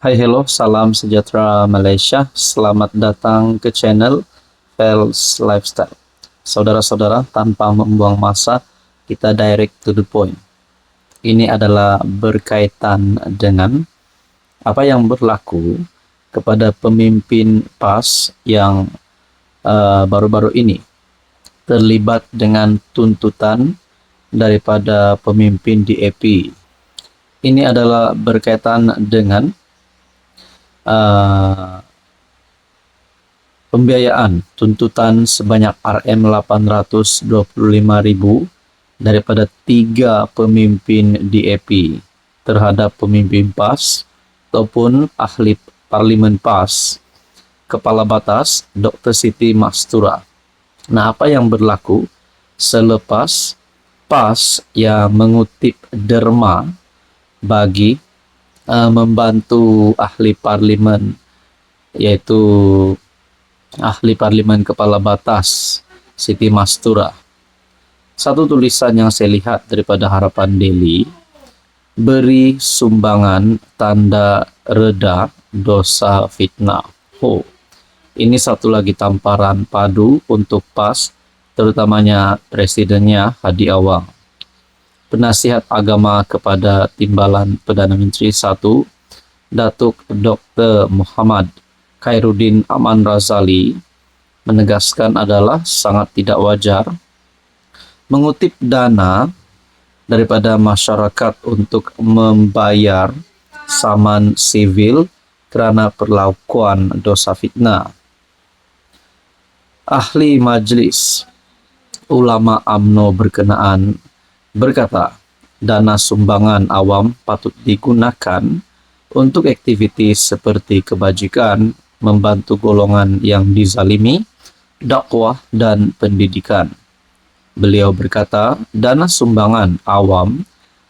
Hai, hello, salam sejahtera Malaysia. Selamat datang ke channel Fels Lifestyle. Saudara-saudara, tanpa membuang masa, kita direct to the point. Ini adalah berkaitan dengan apa yang berlaku kepada pemimpin PAS yang baru-baru ini terlibat dengan tuntutan daripada pemimpin DAP. Ini adalah berkaitan dengan pembiayaan tuntutan sebanyak Rm825.000 daripada 3 pemimpin DAP terhadap pemimpin PAS ataupun ahli parlimen PAS, Kepala Batas Dr. Siti Mastura. Nah, apa yang berlaku selepas PAS yang mengutip derma bagi membantu ahli parlimen, yaitu ahli parlimen Kepala Batas Siti Mastura. Satu tulisan yang saya lihat daripada Harapan Daily, beri sumbangan tanda reda dosa fitnah. Ini satu lagi tamparan padu untuk PAS, terutamanya presidennya Hadi Awang. Penasihat agama kepada Timbalan Perdana Menteri 1, Datuk Dr. Muhammad Khairuddin Aman Razali, menegaskan adalah sangat tidak wajar mengutip dana daripada masyarakat untuk membayar saman sivil kerana perlakuan dosa fitnah. Ahli Majlis Ulama UMNO berkenaan berkata, dana sumbangan awam patut digunakan untuk aktiviti seperti kebajikan, membantu golongan yang dizalimi, dakwah dan pendidikan. Beliau berkata, dana sumbangan awam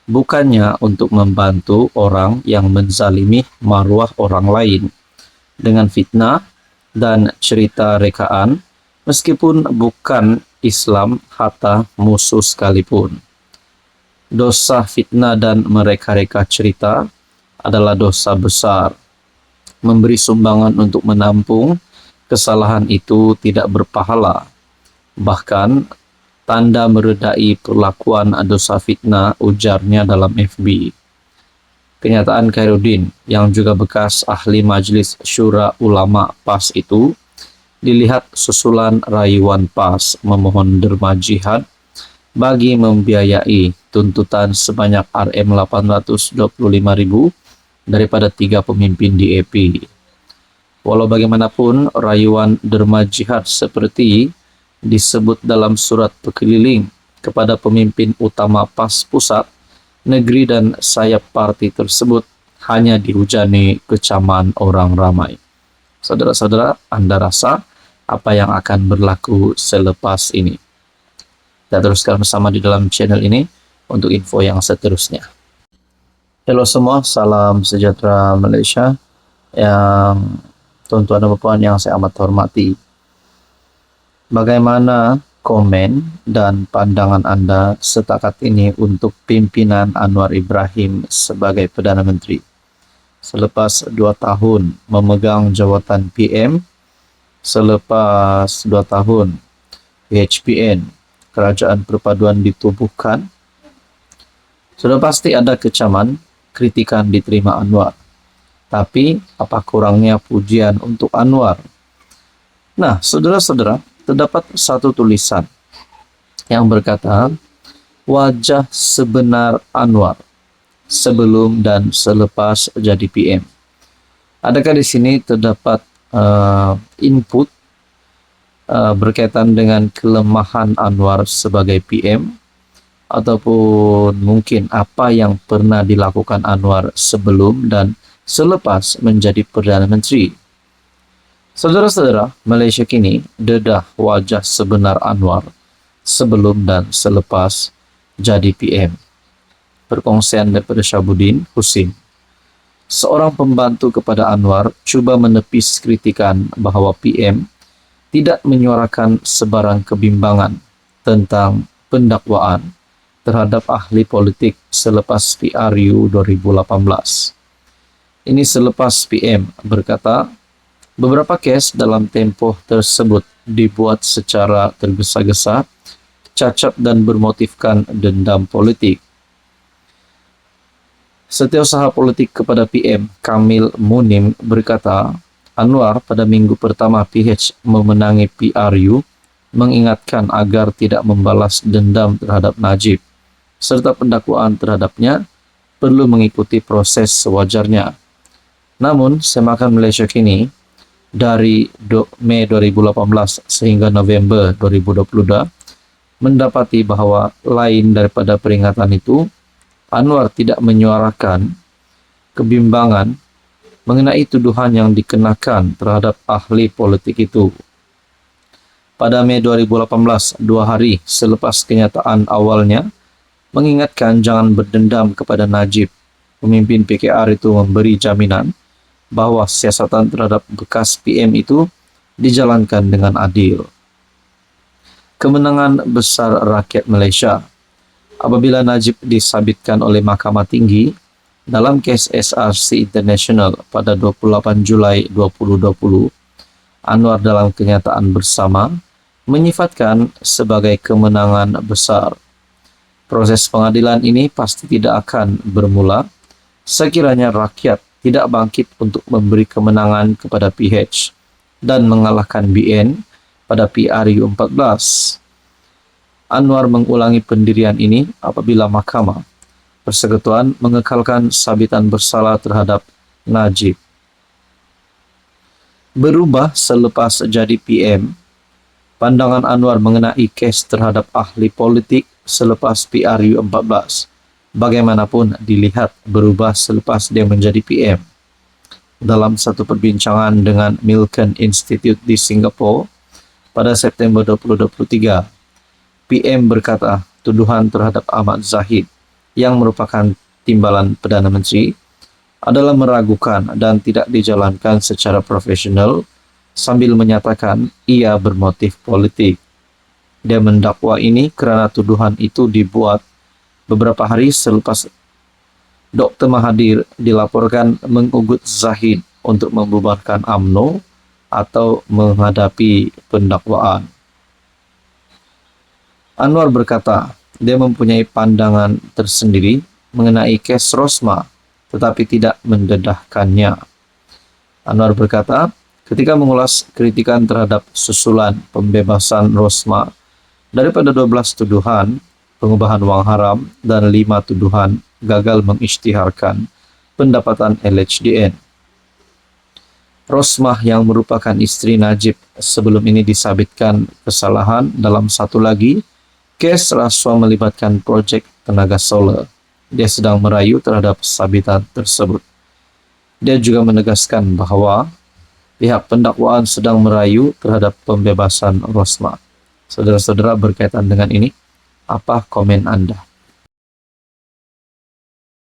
bukannya untuk membantu orang yang menzalimi maruah orang lain dengan fitnah dan cerita rekaan, meskipun bukan Islam hatta musuh sekalipun. Dosa fitnah dan mereka-reka cerita adalah dosa besar. Memberi sumbangan untuk menampung kesalahan itu tidak berpahala. Bahkan tanda meredai perlakuan dosa fitnah, ujarnya dalam FB. Kenyataan Khairuddin, yang juga bekas ahli Majlis Syura Ulama PAS itu, dilihat susulan rayuan PAS memohon derma jihad bagi membiayai tuntutan sebanyak Rm825.000 daripada 3 pemimpin DAP. Walau bagaimanapun, rayuan derma jihad seperti disebut dalam surat berkeliling kepada pemimpin utama PAS pusat, negeri dan sayap parti tersebut hanya dihujani kecaman orang ramai. Saudara-saudara, Anda rasa apa yang akan berlaku selepas ini? Kita teruskan bersama di dalam channel ini untuk info yang seterusnya. Halo semua, salam sejahtera Malaysia, yang tuan-tuan dan puan yang saya amat hormati. Bagaimana komen dan pandangan Anda setakat ini untuk pimpinan Anwar Ibrahim sebagai Perdana Menteri? Selepas 2 tahun memegang jawatan PM, selepas 2 tahun PHPN, Kerajaan Perpaduan ditubuhkan, sudah pasti ada kecaman, kritikan diterima Anwar. Tapi apa kurangnya pujian untuk Anwar? Nah, saudara-saudara, terdapat satu tulisan yang berkata, wajah sebenar Anwar sebelum dan selepas jadi PM. Adakah di sini terdapat input berkaitan dengan kelemahan Anwar sebagai PM, ataupun mungkin apa yang pernah dilakukan Anwar sebelum dan selepas menjadi Perdana Menteri? Saudara-saudara, Malaysia kini dedah wajah sebenar Anwar sebelum dan selepas jadi PM. Perkongsian daripada Syabuddin Husin. Seorang pembantu kepada Anwar cuba menepis kritikan bahawa PM tidak menyuarakan sebarang kebimbangan tentang pendakwaan terhadap ahli politik selepas PRU 2018. Ini selepas PM berkata, beberapa kes dalam tempoh tersebut dibuat secara tergesa-gesa, cacat dan bermotifkan dendam politik. Setiausaha politik kepada PM, Kamil Munim berkata, Anwar pada minggu pertama PH memenangi PRU mengingatkan agar tidak membalas dendam terhadap Najib, serta pendakwaan terhadapnya perlu mengikuti proses sewajarnya. Namun, Semakan Malaysia kini, dari Mei 2018 sehingga November 2022, mendapati bahwa lain daripada peringatan itu, Anwar tidak menyuarakan kebimbangan mengenai tuduhan yang dikenakan terhadap ahli politik itu. Pada Mei 2018, 2 hari selepas kenyataan awalnya, mengingatkan jangan berdendam kepada Najib, pemimpin PKR itu memberi jaminan bahwa siasatan terhadap bekas PM itu dijalankan dengan adil. Kemenangan besar rakyat Malaysia apabila Najib disabitkan oleh Mahkamah Tinggi dalam kes SRC International pada 28 Julai 2020, Anwar dalam kenyataan bersama menyifatkan sebagai kemenangan besar. Proses pengadilan ini pasti tidak akan bermula sekiranya rakyat tidak bangkit untuk memberi kemenangan kepada PH dan mengalahkan BN pada PRU 14. Anwar mengulangi pendirian ini apabila Mahkamah Persekutuan mengekalkan sabitan bersalah terhadap Najib. Berubah selepas jadi PM, pandangan Anwar mengenai kes terhadap ahli politik selepas PRU 14 bagaimanapun dilihat berubah selepas dia menjadi PM. Dalam satu perbincangan dengan Milken Institute di Singapura pada September 2023, PM berkata tuduhan terhadap Ahmad Zahid yang merupakan timbalan Perdana Menteri adalah meragukan dan tidak dijalankan secara profesional, sambil menyatakan ia bermotif politik. Dia mendakwa ini kerana tuduhan itu dibuat beberapa hari selepas Dr. Mahathir dilaporkan mengugut Zahid untuk membubarkan UMNO atau menghadapi pendakwaan. Anwar berkata, dia mempunyai pandangan tersendiri mengenai kes Rosmah, tetapi tidak mendedahkannya. Anwar berkata, ketika mengulas kritikan terhadap susulan pembebasan Rosmah daripada 12 tuduhan pengubahan wang haram dan 5 tuduhan gagal mengisytiharkan pendapatan LHDN. Rosmah yang merupakan isteri Najib sebelum ini disabitkan kesalahan dalam satu lagi kes rasuah melibatkan projek tenaga solar. Dia sedang merayu terhadap sabitan tersebut. Dia juga menegaskan bahawa pihak pendakwaan sedang merayu terhadap pembebasan Rosmah. Saudara-saudara, berkaitan dengan ini, apa komen anda?